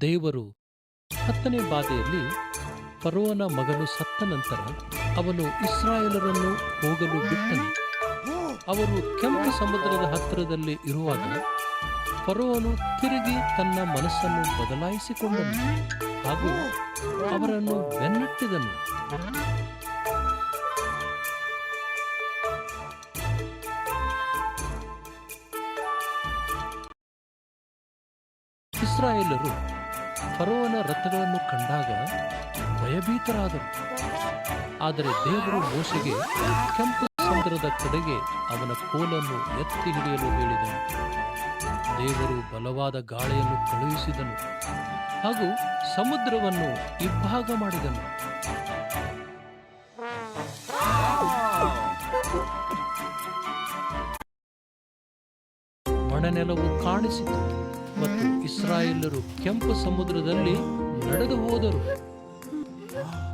ದೇವರು 10ನೇ ಬಾಧೆಯಲ್ಲಿ ಫರೋವನ ಮಗನು ಸತ್ತ ನಂತರ ಅವನು ಇಸ್ರಾಯೇಲರನ್ನು ಹೋಗಲು ಬಿಟ್ಟನು. ಅವರು ಕೆಂಪು ಸಮುದ್ರದ ಹತ್ತಿರದಲ್ಲಿ ಇರುವಾಗ ಫರೋವನು ತಿರುಗಿ ತನ್ನ ಮನಸ್ಸನ್ನು ಬದಲಾಯಿಸಿಕೊಂಡನು ಹಾಗೂ ಅವರನ್ನು ಬೆನ್ನಟ್ಟಿದನು. ಇಸ್ರಾಯೇಲರು ಫರೋವನ ರಥಗಳನ್ನು ಕಂಡಾಗ ಭಯಭೀತರಾದರು. ಆದರೆ ದೇವರು ಮೋಶೆಗೆ ಕೆಂಪು ಸಮುದ್ರದ ಕಡೆಗೆ ಅವನ ಕೋಲನ್ನು ಎತ್ತಿ ಹಿಡಿಯಲು ಹೇಳಿದನು. ದೇವರು ಬಲವಾದ ಗಾಳಿಯನ್ನು ಕಳುಹಿಸಿದನು ಹಾಗೂ ಸಮುದ್ರವನ್ನು ಇಬ್ಬಾಗ ಮಾಡಿದನು. ಒಣನೆಲವು ಕಾಣಿಸಿತು ಮತ್ತು ಇಸ್ರಾಯೇಲರು ಕೆಂಪು ಸಮುದ್ರದಲ್ಲಿ ನಡೆದು ಹೋದರು.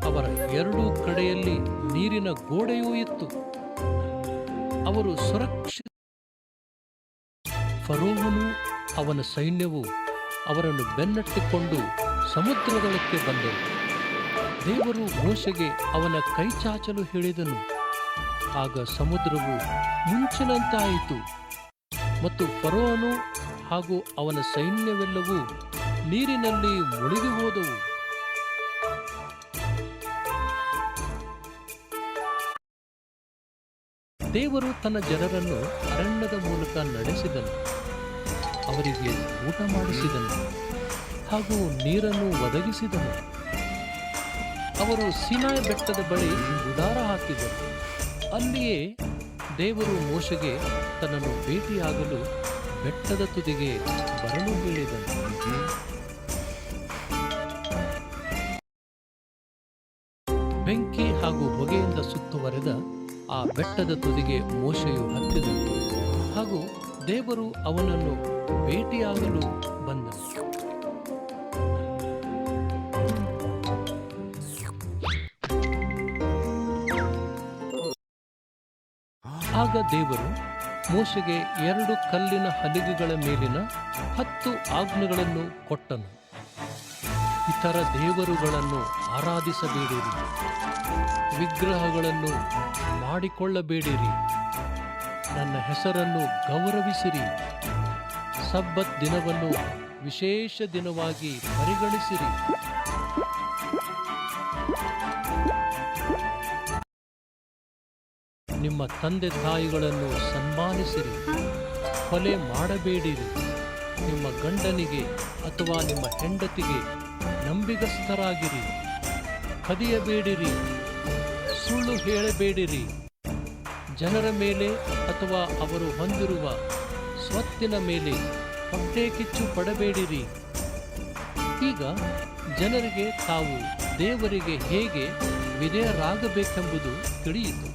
ಅವರ ಎರಡೂ ಕಡೆಯಲ್ಲಿ ನೀರಿನ ಗೋಡೆಯೂ ಇತ್ತು. ಅವರು ಸುರಕ್ಷಿತ. ಫರೋಹನು ಅವನ ಸೈನ್ಯವು ಅವರನ್ನು ಬೆನ್ನಟ್ಟಿಕೊಂಡು ಸಮುದ್ರದೊಳಕ್ಕೆ ಬಂದರು. ದೇವರು ಮೋಶೆಗೆ ಅವನ ಕೈಚಾಚಲು ಹೇಳಿದನು. ಆಗ ಸಮುದ್ರವು ಮುಂಚಿನಂತಾಯಿತು ಮತ್ತು ಫರೋಹನು ಹಾಗೂ ಅವನ ಸೈನ್ಯವೆಲ್ಲವೂ ನೀರಿನಲ್ಲಿ ಮುಳುಗಿ ಹೋದವು. ದೇವರು ತನ್ನ ಜನರನ್ನು ಅರಣ್ಯದ ಮೂಲಕ ನಡೆಸಿದನು. ಅವರಿಗೆ ಊಟ ಮಾಡಿಸಿದನು ಹಾಗೂ ನೀರನ್ನು ಒದಗಿಸಿದನು. ಅವರು ಸೀನಾಯಿ ಬೆಟ್ಟದ ಬಳಿ ಗುಡಾರ ಹಾಕಿದರು. ಅಲ್ಲಿಯೇ ದೇವರು ಮೋಶೆಗೆ ತನ್ನನ್ನು ಭೇಟಿಯಾಗಲು ಬೆಟ್ಟದ ತುದಿಗೆ ಬರಲು ಹೇಳಿದನು. ಬೆಂಕಿ ಹಾಗೂ ಹೊಗೆಯಿಂದ ಸುತ್ತುವರೆದ ಆ ಬೆಟ್ಟದ ತುದಿಗೆ ಮೋಶೆಯು ಹತ್ತಿದನು ಹಾಗೂ ದೇವರು ಅವನನ್ನು ಭೇಟಿಯಾಗಲು ಬಂದನು. ಆಗ ದೇವರು ಮೋಶೆಗೆ 2 ಕಲ್ಲಿನ ಹಲಿಗೆಗಳ ಮೇಲಿನ 10 ಆಜ್ಞೆಗಳನ್ನು ಕೊಟ್ಟನು. ಇತರ ದೇವರುಗಳನ್ನು ಆರಾಧಿಸಬೇಡಿರಿ, ವಿಗ್ರಹಗಳನ್ನು ಮಾಡಿಕೊಳ್ಳಬೇಡಿರಿ, ನನ್ನ ಹೆಸರನ್ನು ಗೌರವಿಸಿರಿ, ಸಬ್ಬತ್ ದಿನವನ್ನು ವಿಶೇಷ ದಿನವಾಗಿ ಪರಿಗಣಿಸಿರಿ, ನಿಮ್ಮ ತಂದೆ ತಾಯಿಗಳನ್ನು ಸನ್ಮಾನಿಸಿರಿ, ಕೊಲೆ ಮಾಡಬೇಡಿರಿ, ನಿಮ್ಮ ಗಂಡನಿಗೆ ಅಥವಾ ನಿಮ್ಮ ಹೆಂಡತಿಗೆ ನಂಬಿಗಸ್ತರಾಗಿರಿ, ಕದಿಯಬೇಡಿರಿ, ಸುಳ್ಳು ಹೇಳಬೇಡಿರಿ, ಜನರ ಮೇಲೆ ಅಥವಾ ಅವರು ಹೊಂದಿರುವ ಸ್ವತ್ತಿನ ಮೇಲೆ ಹೊಟ್ಟೆ ಕಿಚ್ಚು ಪಡಬೇಡಿರಿ. ಈಗ ಜನರಿಗೆ ತಾವು ದೇವರಿಗೆ ಹೇಗೆ ವಿಧೇಯರಾಗಬೇಕೆಂಬುದು ತಿಳಿಯಿತು.